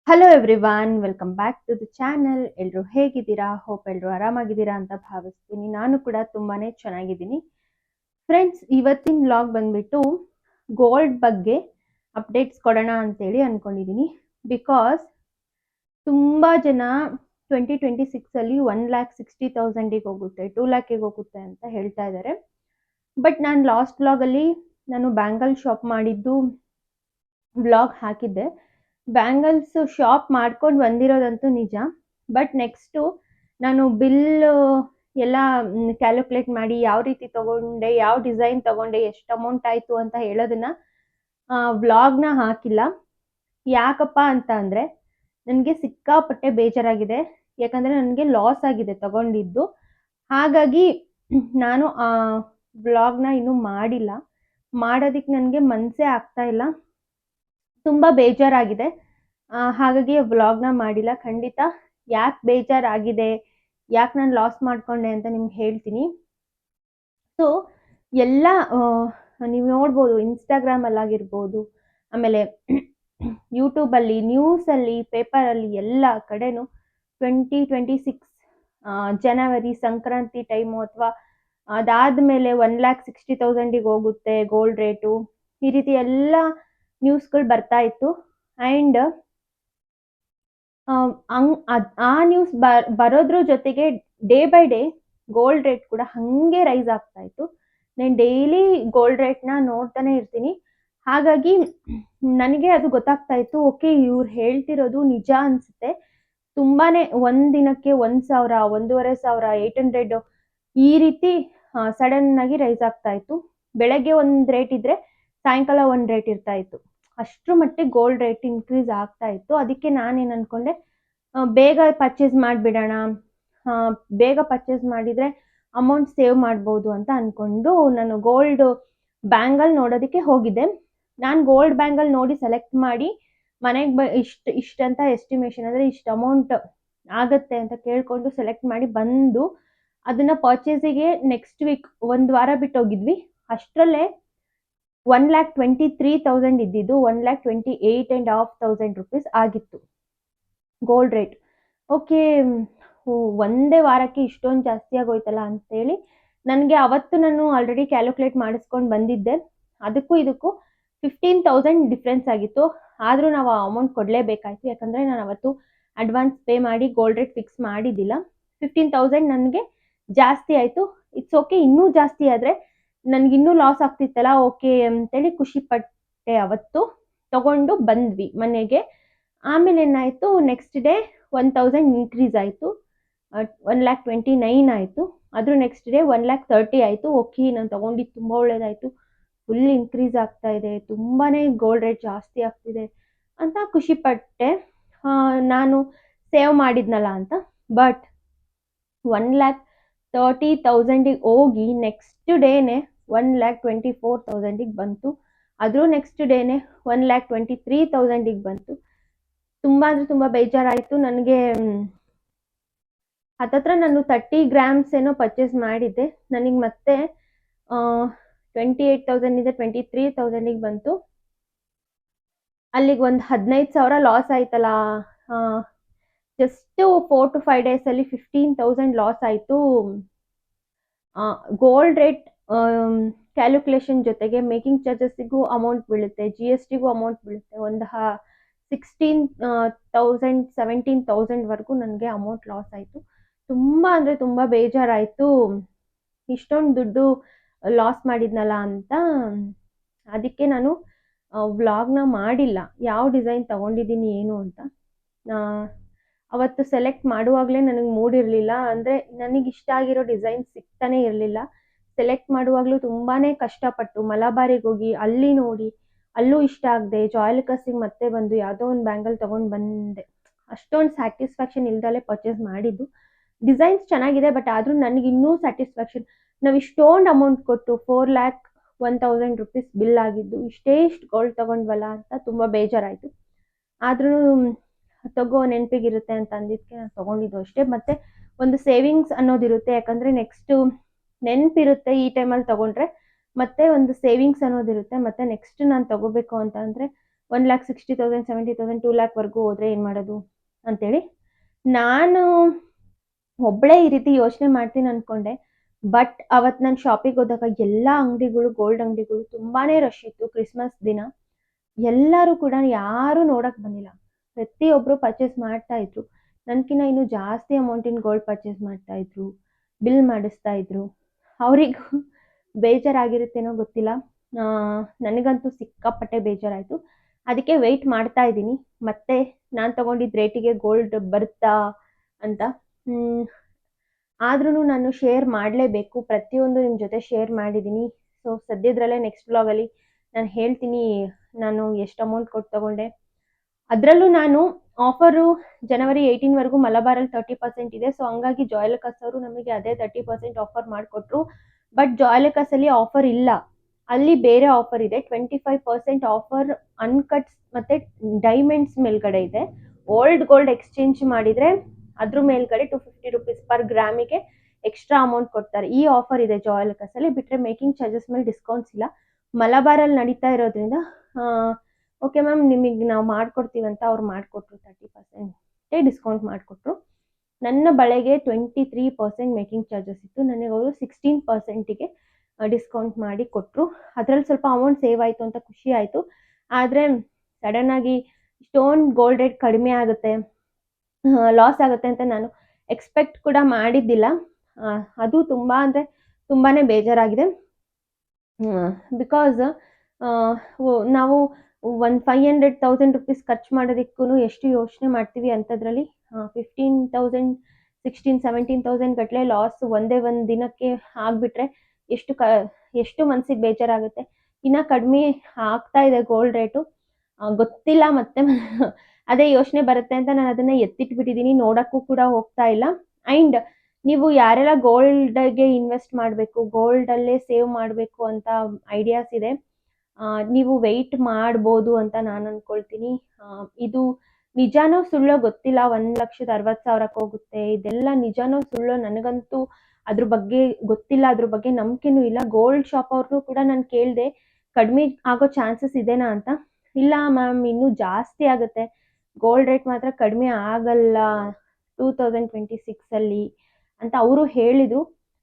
Hello everyone, welcome back to the channel. ಎಲ್ಲರೂ ಹೇಗಿದ್ದೀರಾ? Hope ಎಲ್ಲರೂ ಆರಾಮಾಗಿದ್ದೀರಾ ಅಂತ ಭಾವಿಸ್ತೀನಿ. ನಾನು ಕೂಡ ತುಂಬಾನೇ ಚೆನ್ನಾಗಿದ್ದೀನಿ. ಫ್ರೆಂಡ್ಸ್, ಇವತ್ತಿನ ವ್ಲಾಗ್ ಬಂದ್ಬಿಟ್ಟು ಗೋಲ್ಡ್ ಬಗ್ಗೆ ಅಪ್ಡೇಟ್ಸ್ ಕೊಡೋಣ ಅಂತೇಳಿ ಅನ್ಕೊಂಡಿದ್ದೀನಿ. ಬಿಕಾಸ್ ತುಂಬಾ ಜನ 2026 1,60,000 ಹೋಗುತ್ತೆ, 2 lakhಗೆ ಹೋಗುತ್ತೆ ಅಂತ ಹೇಳ್ತಾ ಇದ್ದಾರೆ. ಬಟ್ ನಾನು ಲಾಸ್ಟ್ ವ್ಲಾಗಲ್ಲಿ ನಾನು ಬ್ಯಾಂಗಲ್ ಶಾಪ್ ಮಾಡಿದ್ದು ವ್ಲಾಗ್ ಹಾಕಿದ್ದೆ. ಬ್ಯಾಂಗಲ್ಸ್ ಶಾಪ್ ಮಾಡ್ಕೊಂಡು ಬಂದಿರೋದಂತೂ ನಿಜ. ಬಟ್ ನೆಕ್ಸ್ಟು ನಾನು ಬಿಲ್ ಎಲ್ಲ ಕ್ಯಾಲ್ಕುಲೇಟ್ ಮಾಡಿ ಯಾವ ರೀತಿ ತಗೊಂಡೆ, ಯಾವ ಡಿಸೈನ್ ತಗೊಂಡೆ, ಎಷ್ಟು ಅಮೌಂಟ್ ಆಯಿತು ಅಂತ ಹೇಳೋದನ್ನ ವ್ಲಾಗ್ನ ಹಾಕಿಲ್ಲ. ಯಾಕಪ್ಪ ಅಂತ ಅಂದರೆ ನನಗೆ ಸಿಕ್ಕಾಪಟ್ಟೆ ಬೇಜಾರಾಗಿದೆ. ಯಾಕಂದರೆ ನನಗೆ ಲಾಸ್ ಆಗಿದೆ ತಗೊಂಡಿದ್ದು. ಹಾಗಾಗಿ ನಾನು ಆ ವ್ಲಾಗ್ನ ಇನ್ನೂ ಮಾಡಿಲ್ಲ. ಮಾಡೋದಕ್ಕೆ ನನಗೆ ಮನಸ್ಸೇ ಆಗ್ತಾ ಇಲ್ಲ. ತುಂಬ ಬೇಜಾರಾಗಿದೆ. ಹಾಗಾಗಿ ವ್ಲಾಗ್ನ ಮಾಡಿಲ್ಲ. ಖಂಡಿತ ಯಾಕೆ ಬೇಜಾರಾಗಿದೆ, ಯಾಕೆ ನಾನು ಲಾಸ್ ಮಾಡಿಕೊಂಡೆ ಅಂತ ನಿಮ್ಗೆ ಹೇಳ್ತೀನಿ. ಸೊ ಎಲ್ಲ ನೀವು ನೋಡ್ಬೋದು, ಇನ್ಸ್ಟಾಗ್ರಾಮಲ್ಲಾಗಿರ್ಬೋದು, ಆಮೇಲೆ ಯೂಟ್ಯೂಬಲ್ಲಿ, ನ್ಯೂಸಲ್ಲಿ, ಪೇಪರಲ್ಲಿ ಎಲ್ಲ ಕಡೆನೂ 2026 ಜನವರಿ ಸಂಕ್ರಾಂತಿ ಟೈಮು ಅಥವಾ ಅದಾದಮೇಲೆ 1,60,000 ಹೋಗುತ್ತೆ ಗೋಲ್ಡ್ ರೇಟು, ಈ ರೀತಿ ಎಲ್ಲ ನ್ಯೂಸ್ಗಳು ಬರ್ತಾ ಇತ್ತು. ಆ್ಯಂಡ್ ಆ ನ್ಯೂಸ್ ಬರೋದ್ರ ಜೊತೆಗೆ day by day gold rate ಕೂಡ ಹಾಗೆ ರೈಸ್ ಆಗ್ತಾ ಇತ್ತು. ನಾನು ಡೈಲಿ ಗೋಲ್ಡ್ ರೇಟ್ನ ನೋಡ್ತಾನೆ ಇರ್ತೀನಿ. ಹಾಗಾಗಿ ನನಗೆ ಅದು ಗೊತ್ತಾಗ್ತಾ ಇತ್ತು, ಓಕೆ ಇವ್ರು ಹೇಳ್ತಿರೋದು ನಿಜ ಅನಿಸುತ್ತೆ. ತುಂಬಾ ಒಂದಿನಕ್ಕೆ 1,000, 1,500, 800 ಈ ರೀತಿ ಸಡನ್ನಾಗಿ ರೈಸ್ ಆಗ್ತಾ ಇತ್ತು. ಬೆಳಗ್ಗೆ ಒಂದು ರೇಟ್ ಇದ್ದರೆ ಸಾಯಂಕಾಲ ಒಂದು ರೇಟ್ ಇರ್ತಾ ಇತ್ತು. ಅಷ್ಟರ ಮಟ್ಟಿಗೆ ಗೋಲ್ಡ್ ರೇಟ್ ಇನ್ಕ್ರೀಸ್ ಆಗ್ತಾ ಇತ್ತು. ಅದಕ್ಕೆ ನಾನೇನು ಅಂದ್ಕೊಂಡೆ, ಬೇಗ ಪರ್ಚೇಸ್ ಮಾಡಿಬಿಡೋಣ, ಬೇಗ ಪರ್ಚೇಸ್ ಮಾಡಿದರೆ ಅಮೌಂಟ್ ಸೇವ್ ಮಾಡ್ಬೋದು ಅಂತ ಅಂದ್ಕೊಂಡು ನಾನು ಗೋಲ್ಡ್ ಬ್ಯಾಂಗಲ್ ನೋಡೋದಕ್ಕೆ ಹೋಗಿದ್ದೆ. ನಾನು ಗೋಲ್ಡ್ ಬ್ಯಾಂಗಲ್ ನೋಡಿ ಸೆಲೆಕ್ಟ್ ಮಾಡಿ ಮನೆಗೆ ಇಷ್ಟಂತ ಎಸ್ಟಿಮೇಷನ್, ಅಂದರೆ ಇಷ್ಟು ಅಮೌಂಟ್ ಆಗುತ್ತೆ ಅಂತ ಕೇಳಿಕೊಂಡು ಸೆಲೆಕ್ಟ್ ಮಾಡಿ ಬಂದು ಅದನ್ನು ಪರ್ಚೇಸಿಗೆ ನೆಕ್ಸ್ಟ್ ವೀಕ್ ಒಂದು ವಾರ ಬಿಟ್ಟು ಹೋಗಿದ್ವಿ. ಅಷ್ಟರಲ್ಲೇ 1,23,000 ಇದ್ದಿದ್ದು 1,28,500 rupees ಆಗಿತ್ತು ಗೋಲ್ಡ್ ರೇಟ್. ಓಕೆ, ಒಂದೇ ವಾರಕ್ಕೆ ಇಷ್ಟೊಂದು ಜಾಸ್ತಿ ಆಗೋಯ್ತಲ್ಲ ಅಂತೇಳಿ ನನಗೆ ಅವತ್ತು ನಾನು ಆಲ್ರೆಡಿ ಕ್ಯಾಲ್ಕುಲೇಟ್ ಮಾಡಿಸ್ಕೊಂಡು ಬಂದಿದ್ದೆ. ಅದಕ್ಕೂ ಇದಕ್ಕೂ 15,000 ಡಿಫ್ರೆನ್ಸ್ ಆಗಿತ್ತು. ಆದರೂ ನಾವು ಆ ಅಮೌಂಟ್ ಕೊಡಲೇಬೇಕಾಯಿತು. ಯಾಕಂದರೆ ನಾನು ಅವತ್ತು ಅಡ್ವಾನ್ಸ್ ಪೇ ಮಾಡಿ ಗೋಲ್ಡ್ ರೇಟ್ ಫಿಕ್ಸ್ ಮಾಡಿದ್ದಿಲ್ಲ. 15,000 ನನಗೆ ಜಾಸ್ತಿ ಆಯಿತು. ಇಟ್ಸ್ ಓಕೆ, ಇನ್ನೂ ಜಾಸ್ತಿ ಆದರೆ ನನಗಿನ್ನೂ ಲಾಸ್ ಆಗ್ತಿತ್ತಲ್ಲ, ಓಕೆ ಅಂತೇಳಿ ಖುಷಿ ಪಟ್ಟೆ. ಅವತ್ತು ತಗೊಂಡು ಬಂದ್ವಿ ಮನೆಗೆ. ಆಮೇಲೆ ಏನಾಯಿತು, ನೆಕ್ಸ್ಟ್ ಡೇ 1,000 ಇನ್ಕ್ರೀಸ್ ಆಯಿತು, 1,29,000 ಆಯಿತು. ಅದ್ರ ನೆಕ್ಸ್ಟ್ ಡೇ 1,30,000 ಆಯಿತು. ಓಕೆ, ನಾನು ತೊಗೊಂಡಿದ್ದು ತುಂಬ ಒಳ್ಳೇದಾಯಿತು, ಫುಲ್ ಇನ್ಕ್ರೀಸ್ ಆಗ್ತಾ ಇದೆ, ತುಂಬಾ ಗೋಲ್ಡ್ ರೇಟ್ ಜಾಸ್ತಿ ಆಗ್ತಿದೆ ಅಂತ ಖುಷಿ ಪಟ್ಟೆ, ನಾನು ಸೇವ್ ಮಾಡಿದ್ನಲ್ಲ ಅಂತ. ಬಟ್ 1,30,000 ಹೋಗಿ ನೆಕ್ಸ್ಟ್ ಡೇನೆ 1,24,000 ಬಂತು. ಅದ್ರ ನೆಕ್ಸ್ಟ್ ಡೇನೆ 1,23,000 ಬಂತು. ತುಂಬ ಅಂದರೆ ತುಂಬ ಬೇಜಾರಾಯಿತು ನನಗೆ. ಹತ್ತತ್ರ ನಾನು 30 grams ಏನೋ ಪರ್ಚೇಸ್ ಮಾಡಿದ್ದೆ. ನನಗೆ ಮತ್ತೆ 28,000 23,000 ಬಂತು. ಅಲ್ಲಿಗೆ ಒಂದು 15,000 ಲಾಸ್ ಆಯ್ತಲ್ಲ. ಜಸ್ಟ್ 4 to 5 ಡೇಸಲ್ಲಿ 15,000 ಲಾಸ್ ಆಯಿತು. ಗೋಲ್ಡ್ ರೇಟ್ ಕ್ಯಾಲ್ಕುಲೇಷನ್ ಜೊತೆಗೆ ಮೇಕಿಂಗ್ ಚಾರ್ಜಸ್ಸಿಗೂ ಅಮೌಂಟ್ ಬೀಳುತ್ತೆ, GSTಗೂ ಅಮೌಂಟ್ ಬೀಳುತ್ತೆ. ಒಂದು 16,000 17,000ವರೆಗೂ ನನಗೆ ಅಮೌಂಟ್ ಲಾಸ್ ಆಯಿತು. ತುಂಬ ಅಂದರೆ ತುಂಬ ಬೇಜಾರಾಯಿತು, ಇಷ್ಟೊಂದು ದುಡ್ಡು ಲಾಸ್ ಮಾಡಿದ್ನಲ್ಲ ಅಂತ. ಅದಕ್ಕೆ ನಾನು ವ್ಲಾಗ್ನ ಮಾಡಿಲ್ಲ, ಯಾವ ಡಿಸೈನ್ ತೊಗೊಂಡಿದ್ದೀನಿ ಏನು ಅಂತ. ಅವತ್ತು ಸೆಲೆಕ್ಟ್ ಮಾಡುವಾಗಲೇ ನನಗೆ ಮೂಡಿರಲಿಲ್ಲ, ಅಂದರೆ ನನಗಿಷ್ಟ ಆಗಿರೋ ಡಿಸೈನ್ ಸಿಗ್ತಾನೆ ಇರಲಿಲ್ಲ. ಸೆಲೆಕ್ಟ್ ಮಾಡುವಾಗಲೂ ತುಂಬಾ ಕಷ್ಟಪಟ್ಟು ಮಲಬಾರಿಗೆ ಹೋಗಿ ಅಲ್ಲಿ ನೋಡಿ, ಅಲ್ಲೂ ಇಷ್ಟ ಆಗದೆ ಜಾಯ್ಲುಕಾಸಿಗೆ ಮತ್ತೆ ಬಂದು ಯಾವುದೋ ಒಂದು ಬ್ಯಾಂಗಲ್ ತೊಗೊಂಡು ಬಂದೆ. ಅಷ್ಟೊಂದು ಸ್ಯಾಟಿಸ್ಫ್ಯಾಕ್ಷನ್ ಇಲ್ದಲೇ ಪರ್ಚೇಸ್ ಮಾಡಿದ್ದು. ಡಿಸೈನ್ಸ್ ಚೆನ್ನಾಗಿದೆ, ಬಟ್ ಆದರೂ ನನಗಿನ್ನೂ ಸ್ಯಾಟಿಸ್ಫ್ಯಾಕ್ಷನ್. ನಾವು ಇಷ್ಟೊಂದು ಅಮೌಂಟ್ ಕೊಟ್ಟು 4,01,000 rupees ಬಿಲ್ ಆಗಿದ್ದು, ಇಷ್ಟು ಗೋಲ್ಡ್ ತೊಗೊಂಡ್ವಲ್ಲ ಅಂತ ತುಂಬ ಬೇಜಾರಾಯಿತು. ಆದ್ರೂ ತಗೋ ನೆನಪಿಗಿರುತ್ತೆ ಅಂತ ಅಂದಿದ್ದಕ್ಕೆ ನಾನು ತೊಗೊಂಡಿದ್ದು ಅಷ್ಟೇ. ಮತ್ತು ಒಂದು ಸೇವಿಂಗ್ಸ್ ಅನ್ನೋದಿರುತ್ತೆ, ಯಾಕಂದರೆ ನೆಕ್ಸ್ಟು ನೆನಪಿರುತ್ತೆ ಈ ಟೈಮಲ್ಲಿ ತೊಗೊಂಡ್ರೆ, ಮತ್ತು ಒಂದು ಸೇವಿಂಗ್ಸ್ ಅನ್ನೋದಿರುತ್ತೆ. ಮತ್ತು ನೆಕ್ಸ್ಟ್ ನಾನು ತೊಗೋಬೇಕು ಅಂತ ಅಂದರೆ 1,60,000 70,000 2,00,000ವರೆಗೂ ಹೋದರೆ ಏನು ಮಾಡೋದು ಅಂತೇಳಿ ನಾನು ಒಬ್ಬಳೇ ಈ ರೀತಿ ಯೋಚನೆ ಮಾಡ್ತೀನಿ ಅಂದ್ಕೊಂಡೆ. ಬಟ್ ಅವತ್ತು ನಾನು ಶಾಪಿಗೆ ಹೋದಾಗ ಎಲ್ಲ ಅಂಗಡಿಗಳು, ಗೋಲ್ಡ್ ಅಂಗಡಿಗಳು ತುಂಬಾ ರಶ್ ಇತ್ತು. ಕ್ರಿಸ್ಮಸ್ ದಿನ ಎಲ್ಲರೂ ಕೂಡ ಯಾರೂ ನೋಡಕ್ಕೆ ಬಂದಿಲ್ಲ. ಪ್ರತಿಯೊಬ್ಬರು ಪರ್ಚೇಸ್ ಮಾಡ್ತಾ ಇದ್ರು. ನನಗಿನ್ನ ಇನ್ನೂ ಜಾಸ್ತಿ ಅಮೌಂಟಿನ ಗೋಲ್ಡ್ ಪರ್ಚೇಸ್ ಮಾಡ್ತಾ ಇದ್ರು, ಬಿಲ್ ಮಾಡಿಸ್ತಾ ಇದ್ರು. ಅವರಿಗೂ ಬೇಜಾರಾಗಿರುತ್ತೇನೋ ಗೊತ್ತಿಲ್ಲ. ನನಗಂತೂ ಸಿಕ್ಕಾಪಟ್ಟೆ ಬೇಜಾರಾಯಿತು. ಅದಕ್ಕೆ ವೆಯ್ಟ್ ಮಾಡ್ತಾ ಇದ್ದೀನಿ ಮತ್ತೆ ನಾನು ತಗೊಂಡಿದ್ದ ರೇಟಿಗೆ ಗೋಲ್ಡ್ ಬರುತ್ತಾ ಅಂತ. ಆದ್ರೂ ನಾನು ಶೇರ್ ಮಾಡಲೇಬೇಕು. ಪ್ರತಿಯೊಂದು ನಿಮ್ಮ ಜೊತೆ ಶೇರ್ ಮಾಡಿದ್ದೀನಿ. ಸೊ ಸದ್ಯದರಲ್ಲೇ ನೆಕ್ಸ್ಟ್ ವ್ಲಾಗಲ್ಲಿ ನಾನು ಹೇಳ್ತೀನಿ ನಾನು ಎಷ್ಟು ಅಮೌಂಟ್ ಕೊಟ್ಟು ತಗೊಂಡೆ. ಅದರಲ್ಲೂ ನಾನು ಆಫರು ಜನವರಿ 18ವರೆಗೂ ಮಲಬಾರಲ್ಲಿ 30% ಇದೆ. ಸೊ ಹಂಗಾಗಿ ಜಾಯ್ಲುಕಾಸ್ ಅವರು ನಮಗೆ ಅದೇ 30% ಆಫರ್ ಮಾಡಿಕೊಟ್ರು. ಬಟ್ ಜಾಯ್ಲುಕಾಸಲ್ಲಿ ಆಫರ್ ಇಲ್ಲ, ಅಲ್ಲಿ ಬೇರೆ ಆಫರ್ ಇದೆ. 25% ಆಫರ್ ಅನ್ಕಟ್ಸ್ ಮತ್ತು ಡೈಮಂಡ್ಸ್ ಮೇಲ್ಗಡೆ ಇದೆ. ಓಲ್ಡ್ ಗೋಲ್ಡ್ ಎಕ್ಸ್ಚೇಂಜ್ ಮಾಡಿದರೆ ಅದ್ರ ಮೇಲ್ಗಡೆ 250 ರುಪೀಸ್ ಪರ್ ಗ್ರಾಮಿಗೆ ಎಕ್ಸ್ಟ್ರಾ ಅಮೌಂಟ್ ಕೊಡ್ತಾರೆ. ಈ ಆಫರ್ ಇದೆ ಜಾಯ್ಲುಕಾಸಲ್ಲಿ. ಬಿಟ್ಟರೆ ಮೇಕಿಂಗ್ ಚಾರ್ಜಸ್ ಮೇಲೆ ಡಿಸ್ಕೌಂಟ್ಸ್ ಇಲ್ಲ. ಮಲಬಾರಲ್ಲಿ ನಡೀತಾ ಇರೋದ್ರಿಂದ ಓಕೆ ಮ್ಯಾಮ್ ನಿಮಗೆ ನಾವು ಮಾಡಿಕೊಡ್ತೀವಂತ ಅವ್ರು ಮಾಡಿಕೊಟ್ರು. 30% ಡಿಸ್ಕೌಂಟ್ ಮಾಡಿಕೊಟ್ರು. ನನ್ನ ಬಳೆಗೆ 23% ಮೇಕಿಂಗ್ ಚಾರ್ಜಸ್ ಇತ್ತು. ನನಗೆ ಅವರು 16%ಗೆ ಡಿಸ್ಕೌಂಟ್ ಮಾಡಿ ಕೊಟ್ಟರು. ಅದರಲ್ಲಿ ಸ್ವಲ್ಪ ಅಮೌಂಟ್ ಸೇವ್ ಆಯಿತು ಅಂತ ಖುಷಿ ಆಯಿತು. ಆದರೆ ಸಡನ್ನಾಗಿ ಸ್ಟೋನ್ ಗೋಲ್ಡ್ ರೇಟ್ ಕಡಿಮೆ ಆಗುತ್ತೆ, ಲಾಸ್ ಆಗುತ್ತೆ ಅಂತ ನಾನು ಎಕ್ಸ್ಪೆಕ್ಟ್ ಕೂಡ ಮಾಡಿದ್ದಿಲ್ಲ. ಅದು ತುಂಬ ಅಂದರೆ ತುಂಬಾ ಬೇಜಾರಾಗಿದೆ. ಬಿಕಾಸ್ ನಾವು ಒಂದು 500,000 ರುಪೀಸ್ ಖರ್ಚು ಮಾಡೋದಕ್ಕೂ ಎಷ್ಟು ಯೋಚನೆ ಮಾಡ್ತೀವಿ ಅಂಥದ್ರಲ್ಲಿ 15,000 16,000 17,000 ಗಟ್ಟಲೆ ಲಾಸ್ ಒಂದೇ ಒಂದು ದಿನಕ್ಕೆ ಆಗಿಬಿಟ್ರೆ ಎಷ್ಟು ಮನಸ್ಸಿಗೆ ಬೇಜಾರಾಗುತ್ತೆ. ಇನ್ನೂ ಕಡಿಮೆ ಆಗ್ತಾ ಇದೆ ಗೋಲ್ಡ್ ರೇಟು, ಗೊತ್ತಿಲ್ಲ. ಮತ್ತೆ ಅದೇ ಯೋಚನೆ ಬರುತ್ತೆ ಅಂತ ನಾನು ಅದನ್ನು ಎತ್ತಿಟ್ಬಿಟ್ಟಿದ್ದೀನಿ, ನೋಡೋಕ್ಕೂ ಕೂಡ ಹೋಗ್ತಾ ಇಲ್ಲ. ಆ್ಯಂಡ್ ನೀವು ಯಾರೆಲ್ಲ ಗೋಲ್ಡ್ಗೆ ಇನ್ವೆಸ್ಟ್ ಮಾಡಬೇಕು, ಗೋಲ್ಡಲ್ಲೇ ಸೇವ್ ಮಾಡಬೇಕು ಅಂತ ಐಡಿಯಾಸ್ ಇದೆ, ನೀವು ವೆಯ್ಟ್ ಮಾಡ್ಬೋದು ಅಂತ ನಾನು ಅಂದ್ಕೊಳ್ತೀನಿ. ಇದು ನಿಜಾನೋ ಸುಳ್ಳೋ ಗೊತ್ತಿಲ್ಲ. 1,60,000 ಹೋಗುತ್ತೆ, ಇದೆಲ್ಲ ನಿಜಾನೋ ಸುಳ್ಳೋ ನನಗಂತೂ ಅದ್ರ ಬಗ್ಗೆ ಗೊತ್ತಿಲ್ಲ, ಅದ್ರ ಬಗ್ಗೆ ನಂಬಿಕೆನೂ ಇಲ್ಲ. ಗೋಲ್ಡ್ ಶಾಪ್ ಅವ್ರನ್ನೂ ಕೂಡ ನಾನು ಕೇಳಿದೆ ಕಡಿಮೆ ಆಗೋ ಚಾನ್ಸಸ್ ಇದೆನಾ ಅಂತ. ಇಲ್ಲ ಮ್ಯಾಮ್ ಇನ್ನೂ ಜಾಸ್ತಿ ಆಗುತ್ತೆ, ಗೋಲ್ಡ್ ರೇಟ್ ಮಾತ್ರ ಕಡಿಮೆ ಆಗಲ್ಲ 2026ಅಲ್ಲಿ ಅಂತ ಅವರು ಹೇಳಿದರು.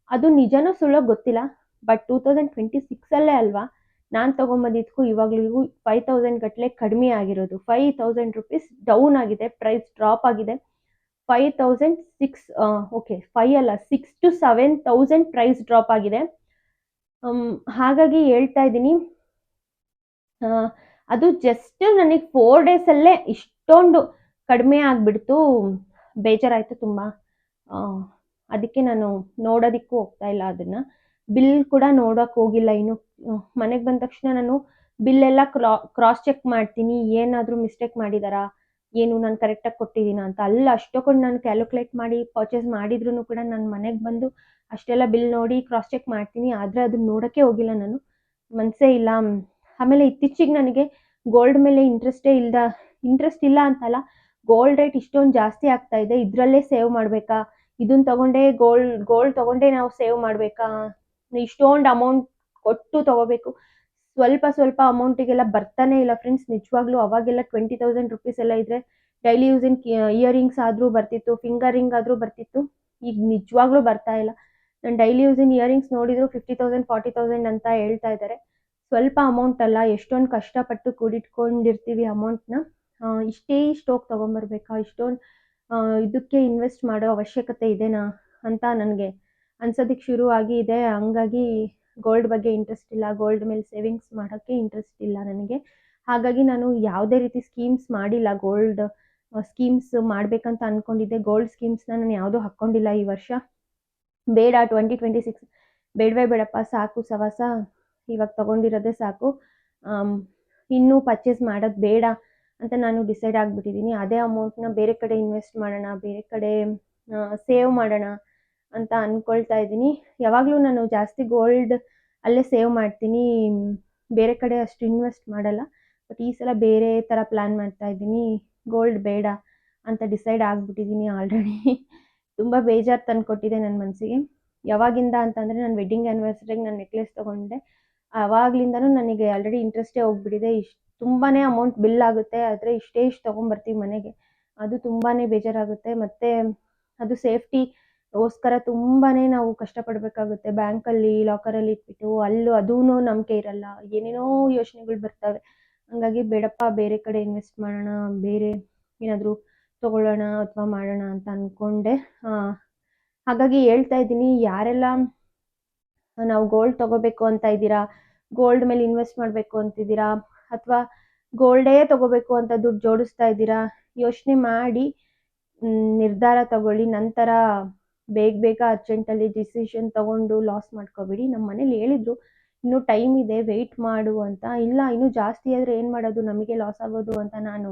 ಅದು ನಿಜನೋ ಸುಳ್ಳೋ ಗೊತ್ತಿಲ್ಲ. ಬಟ್ 2026ಅಲ್ಲೇ ಅಲ್ವಾ ನಾನು ತೊಗೊಂಬಂದಿದ್ದಕ್ಕೂ ಇವಾಗಲೂ 5,000 ಗಟ್ಟಲೆ ಕಡಿಮೆ ಆಗಿರೋದು. 5,000 ರುಪೀಸ್ ಡೌನ್ ಆಗಿದೆ, ಪ್ರೈಸ್ ಡ್ರಾಪ್ ಆಗಿದೆ. 5,006 ಓಕೆ 5 ಅಲ್ಲ 6 to 7,000 ಪ್ರೈಸ್ ಡ್ರಾಪ್ ಆಗಿದೆ. ಹಾಗಾಗಿ ಹೇಳ್ತಾ ಇದ್ದೀನಿ, ಅದು ಜಸ್ಟ್ ನನಗೆ 4 ಡೇಸಲ್ಲೇ ಇಷ್ಟೊಂದು ಕಡಿಮೆ ಆಗಿಬಿಡ್ತು. ಬೇಜಾರಾಯಿತು ತುಂಬ. ಅದಕ್ಕೆ ನಾನು ನೋಡೋದಕ್ಕೂ ಹೋಗ್ತಾ ಇಲ್ಲ ಅದನ್ನು. ಬಿಲ್ ಕೂಡ ನೋಡೋಕೆ ಹೋಗಿಲ್ಲ ಇನ್ನು. ಮನೆಗೆ ಬಂದ ತಕ್ಷಣ ನಾನು ಬಿಲ್ಲೆಲ್ಲ ಕ್ರಾಸ್ ಚೆಕ್ ಮಾಡ್ತೀನಿ, ಏನಾದರೂ ಮಿಸ್ಟೇಕ್ ಮಾಡಿದಾರಾ, ಏನು ನಾನು ಕರೆಕ್ಟಾಗಿ ಕೊಟ್ಟಿದ್ದೀನ ಅಂತ. ಅಲ್ಲ ಅಷ್ಟೊಂದು ನಾನು ಕ್ಯಾಲ್ಕುಲೇಟ್ ಮಾಡಿ ಪರ್ಚೇಸ್ ಮಾಡಿದ್ರೂ ಕೂಡ ನಾನು ಮನೆಗೆ ಬಂದು ಅಷ್ಟೆಲ್ಲ ಬಿಲ್ ನೋಡಿ ಕ್ರಾಸ್ ಚೆಕ್ ಮಾಡ್ತೀನಿ. ಆದರೆ ಅದನ್ನ ನೋಡೋಕ್ಕೆ ಹೋಗಿಲ್ಲ ನಾನು, ಮನಸ್ಸೇ ಇಲ್ಲ. ಆಮೇಲೆ ಇತ್ತೀಚೆಗೆ ನನಗೆ ಗೋಲ್ಡ್ ಮೇಲೆ ಇಂಟ್ರೆಸ್ಟ್ ಇಲ್ಲ ಅಂತಲ್ಲ, ಗೋಲ್ಡ್ ರೇಟ್ ಇಷ್ಟೊಂದು ಜಾಸ್ತಿ ಆಗ್ತಾ ಇದೆ, ಇದರಲ್ಲೇ ಸೇವ್ ಮಾಡಬೇಕಾ, ಇದನ್ನ ತಗೊಂಡೇ ಗೋಲ್ಡ್ ತಗೊಂಡೇ ನಾವು ಸೇವ್ ಮಾಡಬೇಕಾ, ಇಷ್ಟೊಂದು ಅಮೌಂಟ್ ಕೊಟ್ಟು ತಗೋಬೇಕು. ಸ್ವಲ್ಪ ಅಮೌಂಟಿಗೆಲ್ಲ ಬರ್ತಾನೆ ಇಲ್ಲ ಫ್ರೆಂಡ್ಸ್ ನಿಜವಾಗ್ಲೂ. ಅವಾಗೆಲ್ಲ 20,000 ರುಪೀಸ್ ಎಲ್ಲ ಇದ್ದರೆ ಡೈಲಿ ಯೂಸಿನ್ ಇಯರಿಂಗ್ಸ್ ಆದರೂ ಬರ್ತಿತ್ತು, ಫಿಂಗರ್ ರಿಂಗ್ ಆದರೂ ಬರ್ತಿತ್ತು. ಈಗ ನಿಜವಾಗ್ಲೂ ಬರ್ತಾ ಇಲ್ಲ. ನಾನು ಡೈಲಿ ಯೂಸಿನ್ ಇಯರಿಂಗ್ಸ್ ನೋಡಿದ್ರು 50,000 40,000 ಅಂತ ಹೇಳ್ತಾ ಇದ್ದಾರೆ. ಸ್ವಲ್ಪ ಅಮೌಂಟ್ ಅಲ್ಲ, ಎಷ್ಟೊಂದು ಕಷ್ಟಪಟ್ಟು ಕೂಡಿಟ್ಕೊಂಡಿರ್ತೀವಿ ಅಮೌಂಟ್ನ. ಇಷ್ಟು ಹೋಗಿ ತೊಗೊಂಬರ್ಬೇಕಾ, ಇಷ್ಟೊಂದು ಇದಕ್ಕೆ ಇನ್ವೆಸ್ಟ್ ಮಾಡೋ ಅವಶ್ಯಕತೆ ಇದೆನಾ ಅಂತ ನನಗೆ ಅನ್ಸೋದಕ್ಕೆ ಶುರುವಾಗಿ ಇದೆ. ಹಂಗಾಗಿ ಗೋಲ್ಡ್ ಬಗ್ಗೆ ಇಂಟ್ರೆಸ್ಟ್ ಇಲ್ಲ, ಗೋಲ್ಡ್ ಮೇಲೆ ಸೇವಿಂಗ್ಸ್ ಮಾಡೋಕ್ಕೆ ಇಂಟ್ರೆಸ್ಟ್ ಇಲ್ಲ ನನಗೆ. ಹಾಗಾಗಿ ನಾನು ಯಾವುದೇ ರೀತಿ ಸ್ಕೀಮ್ಸ್ ಮಾಡಿಲ್ಲ. ಗೋಲ್ಡ್ ಸ್ಕೀಮ್ಸ್ ಮಾಡಬೇಕಂತ ಅಂದ್ಕೊಂಡಿದ್ದೆ, ಗೋಲ್ಡ್ ಸ್ಕೀಮ್ಸ್ನ ನಾನು ಯಾವುದೂ ಹಾಕ್ಕೊಂಡಿಲ್ಲ ಈ ವರ್ಷ. ಬೇಡ 2026 ಬೇಡವೇ ಬೇಡಪ್ಪ, ಸಾಕು ಸವಾಸ, ಇವಾಗ ತೊಗೊಂಡಿರೋದೇ ಸಾಕು, ಇನ್ನೂ ಪರ್ಚೇಸ್ ಮಾಡೋದು ಬೇಡ ಅಂತ ನಾನು ಡಿಸೈಡ್ ಆಗಿಬಿಟ್ಟಿದ್ದೀನಿ. ಅದೇ ಅಮೌಂಟ್ನ ಬೇರೆ ಕಡೆ ಇನ್ವೆಸ್ಟ್ ಮಾಡೋಣ, ಬೇರೆ ಕಡೆ ಸೇವ್ ಮಾಡೋಣ ಅಂತ ಅಂದ್ಕೊಳ್ತಾ ಇದ್ದೀನಿ. ಯಾವಾಗಲೂ ನಾನು ಜಾಸ್ತಿ ಗೋಲ್ಡ್ ಅಲ್ಲೇ ಸೇವ್ ಮಾಡ್ತೀನಿ, ಬೇರೆ ಕಡೆ ಅಷ್ಟು ಇನ್ವೆಸ್ಟ್ ಮಾಡಲ್ಲ. ಬಟ್ ಈ ಸಲ ಬೇರೆ ಥರ ಪ್ಲ್ಯಾನ್ ಮಾಡ್ತಾ ಇದ್ದೀನಿ. ಗೋಲ್ಡ್ ಬೇಡ ಅಂತ ಡಿಸೈಡ್ ಆಗಿಬಿಟ್ಟಿದ್ದೀನಿ ಆಲ್ರೆಡಿ. ತುಂಬ ಬೇಜಾರು ತಂದುಕೊಟ್ಟಿದೆ ನನ್ನ ಮನಸ್ಸಿಗೆ. ಯಾವಾಗಿಂದ ಅಂತಂದರೆ ನನ್ನ ವೆಡ್ಡಿಂಗ್ ಆ್ಯನಿವರ್ಸರಿಗೆ ನಾನು ನೆಕ್ಲೆಸ್ ತೊಗೊಂಡೆ, ಆವಾಗಲಿಂದನೂ ನನಗೆ ಆಲ್ರೆಡಿ ಇಂಟ್ರೆಸ್ಟೇ ಹೋಗ್ಬಿಟ್ಟಿದೆ. ತುಂಬಾ ಅಮೌಂಟ್ ಬಿಲ್ ಆಗುತ್ತೆ. ಆದರೆ ಇಷ್ಟೇ ಇಷ್ಟು ತೊಗೊಂಬರ್ತೀವಿ ಮನೆಗೆ, ಅದು ತುಂಬಾ ಬೇಜಾರಾಗುತ್ತೆ. ಮತ್ತು ಅದು ಸೇಫ್ಟಿಗೋಸ್ಕರ ತುಂಬಾ ನಾವು ಕಷ್ಟಪಡಬೇಕಾಗುತ್ತೆ. ಬ್ಯಾಂಕಲ್ಲಿ ಲಾಕರಲ್ಲಿ ಇಟ್ಬಿಟ್ಟು ಅದೂ ನಂಬಿಕೆ ಇರಲ್ಲ, ಏನೇನೋ ಯೋಚನೆಗಳು ಬರ್ತವೆ. ಹಂಗಾಗಿ ಬೇಡಪ್ಪ, ಬೇರೆ ಕಡೆ ಇನ್ವೆಸ್ಟ್ ಮಾಡೋಣ, ಬೇರೆ ಏನಾದರೂ ತೊಗೊಳ್ಳೋಣ ಅಥವಾ ಮಾಡೋಣ ಅಂತ ಅಂದ್ಕೊಂಡೆ. ಹಾಗಾಗಿ ಹೇಳ್ತಾ ಇದ್ದೀನಿ, ಯಾರೆಲ್ಲ ನಾವು ಗೋಲ್ಡ್ ತೊಗೋಬೇಕು ಅಂತ ಇದ್ದೀರಾ, ಗೋಲ್ಡ್ ಮೇಲೆ ಇನ್ವೆಸ್ಟ್ ಮಾಡಬೇಕು ಅಂತಿದ್ದೀರಾ, ಅಥವಾ ಗೋಲ್ಡೇ ತೊಗೋಬೇಕು ಅಂತ ದುಡ್ಡು ಜೋಡಿಸ್ತಾ ಇದ್ದೀರಾ, ಯೋಚನೆ ಮಾಡಿ ನಿರ್ಧಾರ ತಗೊಳ್ಳಿ. ನಂತರ ಬೇಗ ಅರ್ಜೆಂಟಲ್ಲಿ ಡಿಸಿಷನ್ ತೊಗೊಂಡು ಲಾಸ್ ಮಾಡ್ಕೋಬೇಡಿ. ನಮ್ಮ ಮನೇಲಿ ಹೇಳಿದ್ರು, ಇನ್ನೂ ಟೈಮ್ ಇದೆ, ವೆಯ್ಟ್ ಮಾಡು ಅಂತ. ಇಲ್ಲ, ಇನ್ನೂ ಜಾಸ್ತಿ ಆದರೆ ಏನು ಮಾಡೋದು, ನಮಗೆ ಲಾಸ್ ಆಗೋದು ಅಂತ ನಾನು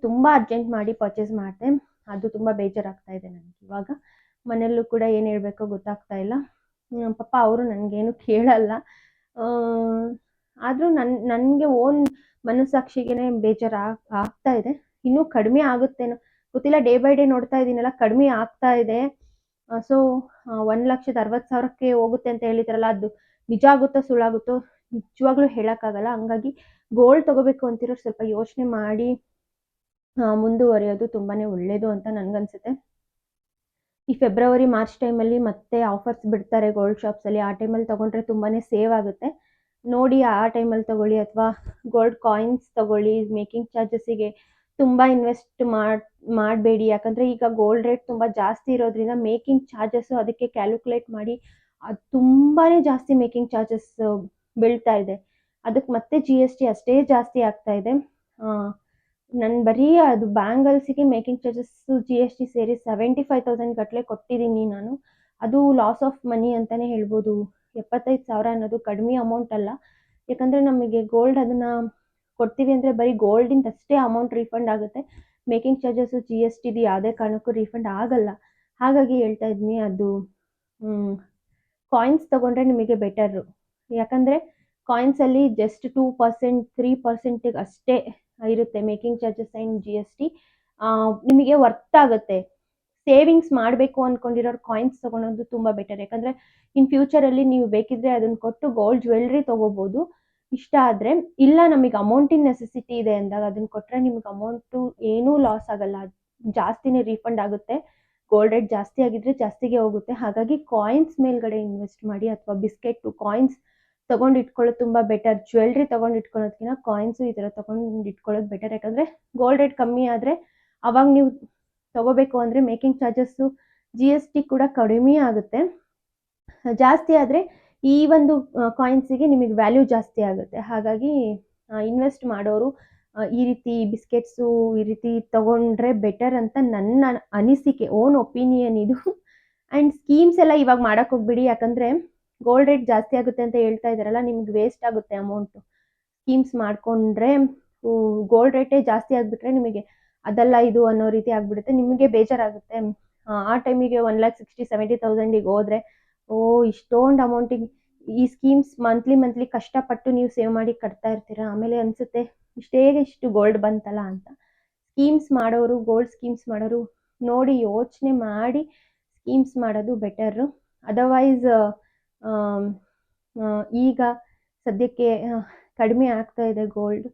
ತುಂಬ ಅರ್ಜೆಂಟ್ ಮಾಡಿ ಪರ್ಚೇಸ್ ಮಾಡಿದೆ. ಅದು ತುಂಬ ಬೇಜಾರಾಗ್ತಾ ಇದೆ ನನಗೆ ಇವಾಗ. ಮನೆಯಲ್ಲೂ ಕೂಡ ಏನು ಹೇಳಬೇಕೋ ಗೊತ್ತಾಗ್ತಾ ಇಲ್ಲ. ಪಾಪ ಅವರು ನನಗೇನು ಕೇಳಲ್ಲ. ಆದರೂ ನನಗೆ ಓನ್ ಮನಸ್ಸಾಕ್ಷಿಗೆ ಬೇಜಾರು ಆಗ್ತಾ ಇದೆ. ಇನ್ನೂ ಕಡಿಮೆ ಆಗುತ್ತೇನೋ ಗೊತ್ತಿಲ್ಲ, ಡೇ ಬೈ ಡೇ ನೋಡ್ತಾ ಇದ್ದೀನಲ್ಲ, ಕಡಿಮೆ ಆಗ್ತಾ ಇದೆ. ಸೊ 1,60,000ಕ್ಕೆ ಹೋಗುತ್ತೆ ಅಂತ ಹೇಳಿದ್ರಲ್ಲ, ಅದು ನಿಜ ಆಗುತ್ತೋ ಸುಳ್ಳಾಗುತ್ತೋ ನಿಜವಾಗ್ಲೂ ಹೇಳೋಕ್ಕಾಗಲ್ಲ. ಹಂಗಾಗಿ ಗೋಲ್ಡ್ ತೊಗೋಬೇಕು ಅಂತಿರೋರು ಸ್ವಲ್ಪ ಯೋಚನೆ ಮಾಡಿ ಮುಂದುವರಿಯೋದು ತುಂಬಾ ಒಳ್ಳೆಯದು ಅಂತ ನನಗನ್ಸುತ್ತೆ. ಈ ಫೆಬ್ರವರಿ ಮಾರ್ಚ್ ಟೈಮಲ್ಲಿ ಮತ್ತೆ ಆಫರ್ಸ್ ಬಿಡ್ತಾರೆ ಗೋಲ್ಡ್ ಶಾಪ್ಸಲ್ಲಿ. ಆ ಟೈಮಲ್ಲಿ ತೊಗೊಂಡ್ರೆ ತುಂಬಾ ಸೇವ್ ಆಗುತ್ತೆ. ನೋಡಿ ಆ ಟೈಮಲ್ಲಿ ತೊಗೊಳ್ಳಿ, ಅಥವಾ ಗೋಲ್ಡ್ ಕಾಯಿನ್ಸ್ ತೊಗೊಳ್ಳಿ. ಮೇಕಿಂಗ್ ಚಾರ್ಜಸ್ಸಿಗೆ ತುಂಬ ಇನ್ವೆಸ್ಟ್ ಮಾಡಬೇಡಿ. ಯಾಕಂದರೆ ಈಗ ಗೋಲ್ಡ್ ರೇಟ್ ತುಂಬ ಜಾಸ್ತಿ ಇರೋದ್ರಿಂದ ಮೇಕಿಂಗ್ ಚಾರ್ಜಸ್ಸು ಅದಕ್ಕೆ ಕ್ಯಾಲ್ಕುಲೇಟ್ ಮಾಡಿ ಅದು ತುಂಬಾ ಜಾಸ್ತಿ ಮೇಕಿಂಗ್ ಚಾರ್ಜಸ್ ಬೀಳ್ತಾ ಇದೆ. ಅದಕ್ಕೆ ಮತ್ತೆ GST ಅಷ್ಟೇ ಜಾಸ್ತಿ ಆಗ್ತಾ ಇದೆ. ನಾನು ಬರೀ ಅದು ಬ್ಯಾಂಗಲ್ಸಿಗೆ ಮೇಕಿಂಗ್ ಚಾರ್ಜಸ್ಸು GST ಸೇರಿ 75,000 ಗಟ್ಟಲೆ ಕೊಟ್ಟಿದ್ದೀನಿ ನಾನು. ಅದು ಲಾಸ್ ಆಫ್ ಮನಿ ಅಂತಲೇ ಹೇಳ್ಬೋದು. 75,000 ಅನ್ನೋದು ಕಡಿಮೆ ಅಮೌಂಟ್ ಅಲ್ಲ. ಯಾಕಂದರೆ ನಮಗೆ ಗೋಲ್ಡ್ ಅದನ್ನು ಕೊಡ್ತೀವಿ ಅಂದರೆ ಬರೀ ಗೋಲ್ಡಿಂದ ಅಷ್ಟೇ ಅಮೌಂಟ್ ರೀಫಂಡ್ ಆಗುತ್ತೆ. ಮೇಕಿಂಗ್ ಚಾರ್ಜಸ್ಸು GSTದು ಯಾವುದೇ ಕಾರಣಕ್ಕೂ ರೀಫಂಡ್ ಆಗಲ್ಲ. ಹಾಗಾಗಿ ಹೇಳ್ತಾ ಇದ್ದೀನಿ, ಅದು ಕಾಯಿನ್ಸ್ ತೊಗೊಂಡ್ರೆ ನಿಮಗೆ ಬೆಟರು. ಯಾಕಂದರೆ ಕಾಯಿನ್ಸಲ್ಲಿ ಜಸ್ಟ್ 2%, 3% ಅಷ್ಟೇ ಇರುತ್ತೆ ಮೇಕಿಂಗ್ ಚಾರ್ಜಸ್ ಆ್ಯಂಡ್ GST. ನಿಮಗೆ ವರ್ತ್ ಆಗುತ್ತೆ. ಸೇವಿಂಗ್ಸ್ ಮಾಡಬೇಕು ಅಂದ್ಕೊಂಡಿರೋರು ಕಾಯಿನ್ಸ್ ತೊಗೊಳೋದು ತುಂಬ ಬೆಟರ್. ಯಾಕಂದರೆ ಇನ್ ಫ್ಯೂಚರಲ್ಲಿ ನೀವು ಬೇಕಿದ್ರೆ ಅದನ್ನು ಕೊಟ್ಟು ಗೋಲ್ಡ್ ಜ್ಯುವೆಲ್ರಿ ತೊಗೋಬೋದು ಇಷ್ಟ ಆದರೆ. ಇಲ್ಲ, ನಮಗೆ ಅಮೌಂಟಿನ ನೆಸೆಸಿಟಿ ಇದೆ ಅಂದಾಗ ಅದನ್ನು ಕೊಟ್ಟರೆ ನಿಮ್ಗೆ ಅಮೌಂಟು ಏನೂ ಲಾಸ್ ಆಗಲ್ಲ, ಜಾಸ್ತಿನೇ ರೀಫಂಡ್ ಆಗುತ್ತೆ. ಗೋಲ್ಡ್ ರೇಟ್ ಜಾಸ್ತಿ ಆಗಿದ್ರೆ ಜಾಸ್ತಿಗೆ ಹೋಗುತ್ತೆ. ಹಾಗಾಗಿ ಕಾಯಿನ್ಸ್ ಮೇಲ್ಗಡೆ ಇನ್ವೆಸ್ಟ್ ಮಾಡಿ, ಅಥವಾ ಬಿಸ್ಕೆಟು ಕಾಯಿನ್ಸ್ ತೊಗೊಂಡು ಇಟ್ಕೊಳ್ಳೋದು ತುಂಬ ಬೆಟರ್. ಜ್ಯುವೆಲ್ರಿ ತೊಗೊಂಡು ಇಟ್ಕೊಳ್ಳೋದಕ್ಕಿಂತ ಕಾಯಿನ್ಸು ಈ ಥರ ತೊಗೊಂಡು ಇಟ್ಕೊಳ್ಳೋದು ಬೆಟರ್. ಯಾಕಂದರೆ ಗೋಲ್ಡ್ ರೇಟ್ ಕಮ್ಮಿ ಆದರೆ ಅವಾಗ ನೀವು ತೊಗೋಬೇಕು ಅಂದರೆ ಮೇಕಿಂಗ್ ಚಾರ್ಜಸ್ಸು GST ಕೂಡ ಕಡಿಮೆ ಆಗುತ್ತೆ. ಜಾಸ್ತಿ ಆದರೆ ಈ ಒಂದು ಕಾಯಿನ್ಸಿಗೆ ನಿಮಗೆ ವ್ಯಾಲ್ಯೂ ಜಾಸ್ತಿ ಆಗುತ್ತೆ. ಹಾಗಾಗಿ ಇನ್ವೆಸ್ಟ್ ಮಾಡೋರು ಈ ರೀತಿ ಬಿಸ್ಕೆಟ್ಸು ಈ ರೀತಿ ತೊಗೊಂಡ್ರೆ ಬೆಟರ್ ಅಂತ ನನ್ನ ಅನಿಸಿಕೆ, ಓನ್ ಒಪಿನಿಯನ್ ಇದು. ಆ್ಯಂಡ್ ಸ್ಕೀಮ್ಸ್ ಎಲ್ಲ ಇವಾಗ ಮಾಡೋಕ್ಕೆ ಹೋಗ್ಬಿಡಿ. ಯಾಕಂದರೆ ಗೋಲ್ಡ್ ರೇಟ್ ಜಾಸ್ತಿ ಆಗುತ್ತೆ ಅಂತ ಹೇಳ್ತಾ ಇದ್ದಾರಲ್ಲ, ನಿಮ್ಗೆ ವೇಸ್ಟ್ ಆಗುತ್ತೆ ಅಮೌಂಟು. ಸ್ಕೀಮ್ಸ್ ಮಾಡಿಕೊಂಡ್ರೆ ಗೋಲ್ಡ್ ರೇಟೇ ಜಾಸ್ತಿ ಆಗಿಬಿಟ್ರೆ ನಿಮಗೆ ಅದಲ್ಲ ಇದು ಅನ್ನೋ ರೀತಿ ಆಗಿಬಿಡುತ್ತೆ, ನಿಮಗೆ ಬೇಜಾರಾಗುತ್ತೆ. ಆ ಟೈಮಿಗೆ 1,60,000-70,000ಗೆ ಹೋದರೆ ಇಷ್ಟೊಂದು ಅಮೌಂಟಿಗೆ ಈ ಸ್ಕೀಮ್ಸ್ ಮಂತ್ಲಿ ಕಷ್ಟಪಟ್ಟು ನೀವು ಸೇವ್ ಮಾಡಿ ಕಟ್ತಾ ಇರ್ತೀರ. ಆಮೇಲೆ ಅನಿಸುತ್ತೆ ಇಷ್ಟು ಗೋಲ್ಡ್ ಬಂತಲ್ಲ ಅಂತ. ಗೋಲ್ಡ್ ಸ್ಕೀಮ್ಸ್ ಮಾಡೋರು ನೋಡಿ ಯೋಚನೆ ಮಾಡಿ ಸ್ಕೀಮ್ಸ್ ಮಾಡೋದು ಬೆಟರು. ಅದರ್ವೈಸ್ ಈಗ ಸದ್ಯಕ್ಕೆ ಕಡಿಮೆ ಆಗ್ತಾ ಇದೆ ಗೋಲ್ಡ್.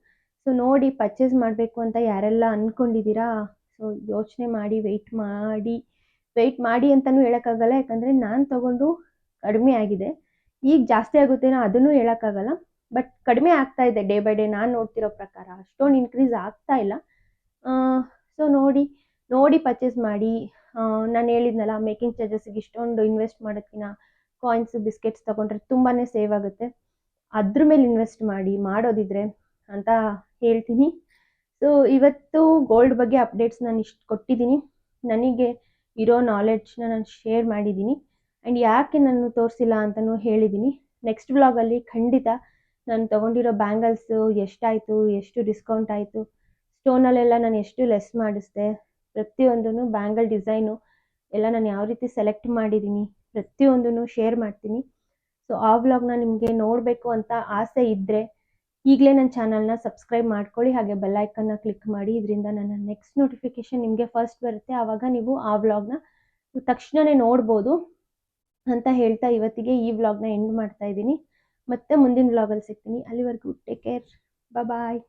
ಸೊ ನೋಡಿ ಪರ್ಚೇಸ್ ಮಾಡಬೇಕು ಅಂತ ಯಾರೆಲ್ಲ ಅಂದ್ಕೊಂಡಿದ್ದೀರಾ, ಸೊ ಯೋಚನೆ ಮಾಡಿ ವೆಯ್ಟ್ ಮಾಡಿ ಅಂತಲೂ ಹೇಳೋಕ್ಕಾಗಲ್ಲ. ಯಾಕಂದರೆ ನಾನು ತೊಗೊಂಡು ಕಡಿಮೆ ಆಗಿದೆ. ಈಗ ಜಾಸ್ತಿ ಆಗುತ್ತೇನೋ ಅದನ್ನು ಹೇಳೋಕ್ಕಾಗಲ್ಲ. ಬಟ್ ಕಡಿಮೆ ಆಗ್ತಾ ಇದೆ ಡೇ ಬೈ ಡೇ. ನಾನು ನೋಡ್ತಿರೋ ಪ್ರಕಾರ ಅಷ್ಟೊಂದು ಇನ್ಕ್ರೀಸ್ ಆಗ್ತಾ ಇಲ್ಲ. ಸೊ ನೋಡಿ ಪರ್ಚೇಸ್ ಮಾಡಿ. ನಾನು ಹೇಳಿದ್ನಲ್ಲ, ಮೇಕಿಂಗ್ ಚಾರ್ಜಸ್ಸಿಗೆ ಇಷ್ಟೊಂದು ಇನ್ವೆಸ್ಟ್ ಮಾಡೋದಕ್ಕಿಂತ ಕಾಯಿನ್ಸು ಬಿಸ್ಕೆಟ್ಸ್ ತೊಗೊಂಡ್ರೆ ತುಂಬಾ ಸೇವ್ ಆಗುತ್ತೆ. ಅದ್ರ ಮೇಲೆ ಇನ್ವೆಸ್ಟ್ ಮಾಡೋದಿದ್ರೆ ಅಂತ ಹೇಳ್ತೀನಿ. ಸೊ ಇವತ್ತು ಗೋಲ್ಡ್ ಬಗ್ಗೆ ಅಪ್ಡೇಟ್ಸ್ ನಾನು ಇಷ್ಟು ಕೊಟ್ಟಿದ್ದೀನಿ. ನನಗೆ ಇರೋ ನಾಲೆಡ್ಜ್ನ ನಾನು ಶೇರ್ ಮಾಡಿದ್ದೀನಿ. ಆ್ಯಂಡ್ ಯಾಕೆ ನಾನು ತೋರಿಸಿಲ್ಲ ಅಂತಲೂ ಹೇಳಿದ್ದೀನಿ. ನೆಕ್ಸ್ಟ್ ವ್ಲಾಗಲ್ಲಿ ಖಂಡಿತ ನಾನು ತೊಗೊಂಡಿರೋ ಬ್ಯಾಂಗಲ್ಸು ಎಷ್ಟಾಯಿತು, ಎಷ್ಟು ಡಿಸ್ಕೌಂಟ್ ಆಯಿತು, ಸ್ಟೋನಲ್ಲೆಲ್ಲ ನಾನು ಎಷ್ಟು ಲೆಸ್ ಮಾಡಿಸ್ದೆ, ಪ್ರತಿಯೊಂದೂ ಬ್ಯಾಂಗಲ್ ಡಿಸೈನು ಎಲ್ಲ ನಾನು ಯಾವ ರೀತಿ ಸೆಲೆಕ್ಟ್ ಮಾಡಿದ್ದೀನಿ ಪ್ರತಿಯೊಂದೂ ಶೇರ್ ಮಾಡ್ತೀನಿ. ಸೊ ಆ ವ್ಲಾಗ್ನ ನಿಮಗೆ ನೋಡಬೇಕು ಅಂತ ಆಸೆ ಇದ್ದರೆ ಈಗಲೇ ನನ್ನ ಚಾನಲ್ನ ಸಬ್ಸ್ಕ್ರೈಬ್ ಮಾಡ್ಕೊಳ್ಳಿ, ಹಾಗೆ ಬೆಲ್ ಐಕನ್ನ ಕ್ಲಿಕ್ ಮಾಡಿ. ಇದರಿಂದ ನನ್ನ ನೆಕ್ಸ್ಟ್ ನೋಟಿಫಿಕೇಷನ್ ನಿಮಗೆ ಫಸ್ಟ್ ಬರುತ್ತೆ. ಆವಾಗ ನೀವು ಆ ವ್ಲಾಗ್ನ ತಕ್ಷಣವೇ ನೋಡ್ಬೋದು ಅಂತ ಹೇಳ್ತಾ ಇವತ್ತಿಗೆ ಈ ವ್ಲಾಗ್ನ ಎಂಡ್ ಮಾಡ್ತಾ ಇದ್ದೀನಿ. ಮತ್ತೆ ಮುಂದಿನ ವ್ಲಾಗಲ್ಲಿ ಸಿಗ್ತೀನಿ. ಅಲ್ಲಿವರೆಗೂ ಟೇಕ್ ಕೇರ್. ಬಾಯ್.